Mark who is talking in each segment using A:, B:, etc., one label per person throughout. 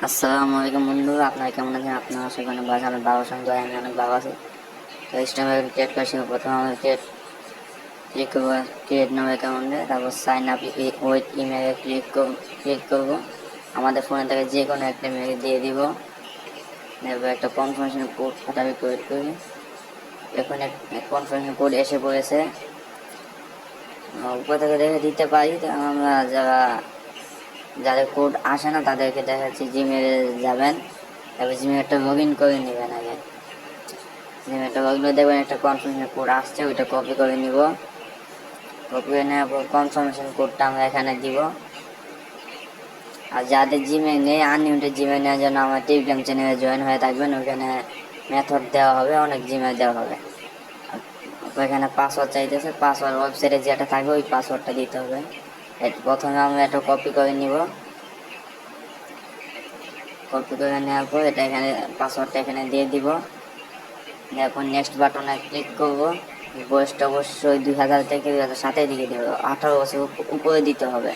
A: আসসালামু আলাইকুম বন্ধু, আপনারা কেমন আছেন? আপনারা সেখানে বাসার বাবার সঙ্গে আমি অনেক ভালো আছি। তো স্টেমে ক্রিয়েট করার সময় প্রথমে আমাদের ক্লিক করবো ক্রিয়েট নামে অ্যাকাউন্টে, তারপর সাইন আপ উইথ ইমেলে ক্লিক করবো। আমাদের ফোনে থেকে যে কোনো একটা মেল দিয়ে দিব, এবার একটা কনফার্মেশন কোড আমি ক্রিয়েট করি। এখন কনফার্মেশন কোড এসে পড়েছে, উপর থেকে দেখে দিতে পারি। তো আমরা যাদের কোড আসে না তাদেরকে দেখাচ্ছি জিমেলে যাবেন, তারপর জিমেলটা লগ ইন করে নেবেন। আগে জিমেলটা লগ ইন করে দেখবেন একটা কনফার্মেশন কোড আসছে, ওইটা কপি করে নিব। কপি করে নেওয়ার পর কনফার্মেশন কোডটা আমরা এখানে দিব। আর যাদের জিমেল নেই, আনলিমিটেড জিমেল নেওয়ার জন্য আমার টেলিগ্রাম চ্যানেলে জয়েন হয়ে থাকবেন। ওইখানে মেথড দেওয়া হবে, অনেক জিমেল দেওয়া হবে। ওইখানে পাসওয়ার্ড চাইতেছে, পাসওয়ার্ড ওয়েবসাইটে যেটা থাকবে ওই পাসওয়ার্ডটা দিতে হবে। প্রথমে আমরা এটা কপি করে নিব। কপি করে নেওয়ার পর এটা এখানে পাসওয়ার্ডটা এখানে দিয়ে দিব। এখন নেক্সট বাটনে ক্লিক করব। বয়সটা অবশ্যই 2000 থেকে 2007 দিকে দেবে, 18 বছর উপরে দিতে হবে।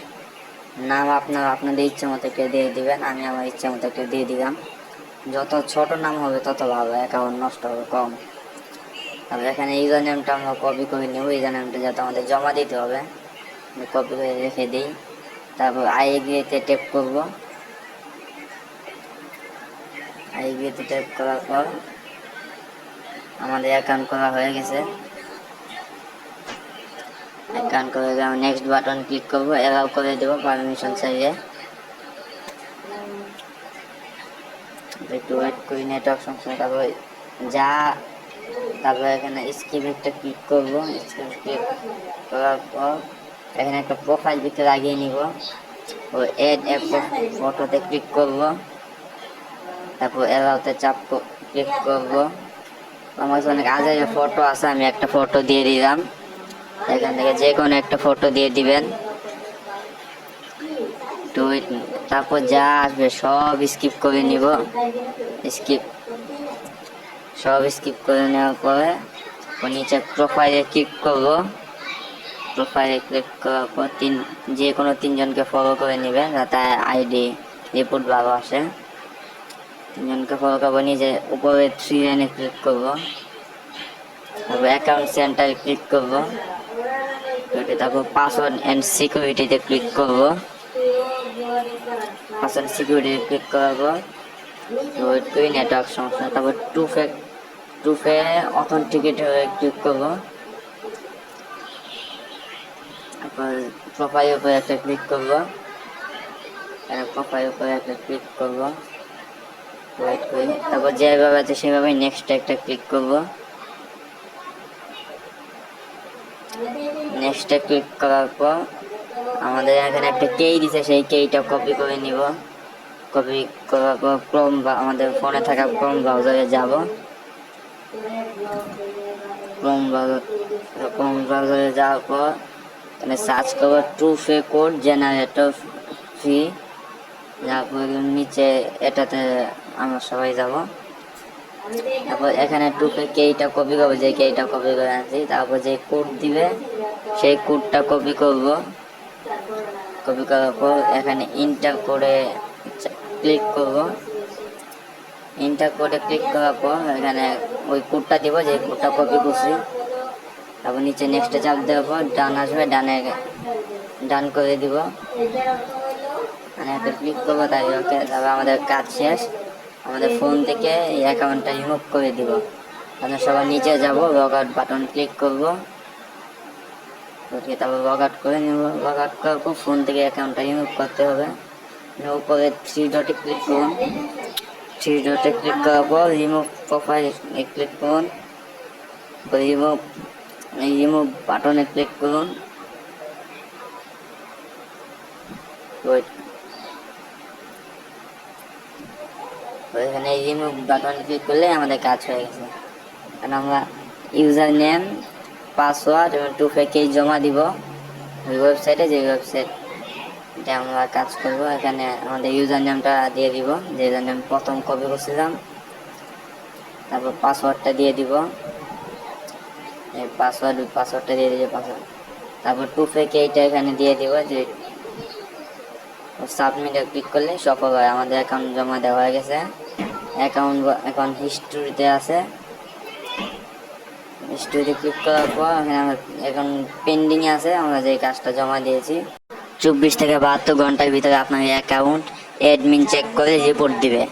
A: নাম আপনাদের ইচ্ছে মতো কেউ দিয়ে দিবেন, আমি আমার ইচ্ছে মতো কেউ দিয়ে দিলাম। যত ছোট নাম হবে তত ভালো, অ্যাকাউন্ট নষ্ট হবে কম। তারপর এখানে ইউজার নেমটা আমরা কপি করে নেব, ইউজার নেমটা যাতে আমাদের জমা দিতে হবে, কপি করে রেখে দিই। তারপর আই এগ্রিতে ট্যাপ করব। আই এগ্রিতে ট্যাপ করার পর আমাদের অ্যাকাউন্ট করা হয়ে গেছে। অ্যাকাউন্ট করে আমি নেক্সট বাটন ক্লিক করবো, অ্যালাউ করে দেবো পারমিশন চাইলে। একটু ওয়েট করি, নেটওয়ার্ক সমস্যা। তারপর এখানে স্কিপ একটা ক্লিক করবো। স্কিপ ক্লিক করার পর এখানে একটা প্রোফাইল পিকচার লাগিয়ে নিব। ও এড অ্যাপ ফটোতে ক্লিক করবো, তারপর অ্যালাউতে ক্লিক করবো। আমার কাছে অনেক আজের ফটো আছে, আমি একটা ফটো দিয়ে দিলাম। এখান থেকে যে কোনো একটা ফটো দিয়ে দিবেন। তারপর যা আসবে সব স্কিপ করে নিব। স্কিপ করে নেওয়ার পরে নিচে প্রোফাইলে ক্লিক করব। প্রোফাইলে ক্লিক করার পর যে কোনো 3 জনকে ফলো করে নেবেন, যাতে আইডি রিপোর্ট ভালো আসে। 3 জনকে ফলো করবো। নিজে উপরে 3 লাইনে ক্লিক করব। তারপর অ্যাকাউন্ট সেন্টারে ক্লিক করব। তারপর পাসওয়ার্ড অ্যান্ড সিকিউরিটিতে ক্লিক করব। পাসওয়ার্ড সিকিউরিটি ক্লিক করার পর ওয়েট করি, নেটওয়ার্ক সমস্যা। তারপর টু ফে অথেন্টিকেট ক্লিক করব। তারপর প্রোফাইলের উপরে একটা ক্লিক করব। ওয়েট করি। তারপর যেভাবে আছে সেভাবে নেক্সট একটা ক্লিক করব। নেক্সটে ক্লিক করার পর আমাদের এখানে একটা কেই দিছে, সেই কেইটা কপি করে নিব। কপি করার পর আমাদের ফোনে থাকা ক্রোম ব্রাউজারে যাব। ক্রোম ব্রাউজারে যাওয়ার পর এখানে সার্চ করবো 2FA কোড জেনারেটর ফ্রি। তারপর নিচে এটাতে আমরা সবাই যাব। তারপর এখানে 2FA কেইটা কপি করবো, যে কেইটা কপি করে আনছি। তারপর যে কোড দিবে সেই কোডটা কপি করব। কপি করার পর এখানে ইন্টার করে ক্লিক করব। ইন্টার কোডে ক্লিক করার পর এখানে ওই কোডটা দিব, যে কোডটা কপি করছি। তারপর নিচে নেক্সটে চাপ দেওয়ার পর ডান আসবে, ডান করে দিব। মানে একটা ক্লিক করবো, তাই ওকে। তারপর আমাদের কাজ শেষ। আমাদের ফোন থেকে এই অ্যাকাউন্টটা রিমুভ করে দিব। আমরা সবার নিচে যাব, লগ আউট বাটন ক্লিক করব। ওকে, তারপর লগ আউট করে নেব। লগ আউট করার পর ফোন থেকে অ্যাকাউন্টটা রিমুভ করতে হবে। উপরে 3 ডটে ক্লিক করুন। 3 ডটে ক্লিক করার পর রিমুভ প্রোফাইল ক্লিক করুন। রিমুভ বাটনে ক্লিক করুন। এখানে রিমুভ বাটন ক্লিক করলে আমাদের কাজ হয়ে গেছে। কারণ আমরা ইউজার নেম, পাসওয়ার্ড এবং 2FA কে জমা দিব ওই ওয়েবসাইটে, যে ওয়েবসাইটে আমরা কাজ করব। এখানে আমাদের ইউজার নেমটা দিয়ে দিব, যে ইউজার নেম প্রথম কপি করছিলাম। তারপর পাসওয়ার্ডটা দিয়ে দিব, এই পাসওয়ার্ডটা দিয়ে দিব। তারপর 2FA কে এটা এখানে দিয়ে দিব, যে সাবমিটে ক্লিক করলে সফল হয়। আমাদের অ্যাকাউন্ট জমা দেওয়া হয়ে গেছে। অ্যাকাউন্ট এখন হিস্টোরিতে আছে। হিস্টোরিতে ক্লিক করার পর এখন পেন্ডিং আছে, আমরা যে কাজটা জমা দিয়েছি। 24 থেকে 72 ঘন্টার ভিতরে আপনার অ্যাকাউন্ট অ্যাডমিন চেক করে রিপোর্ট দিবে।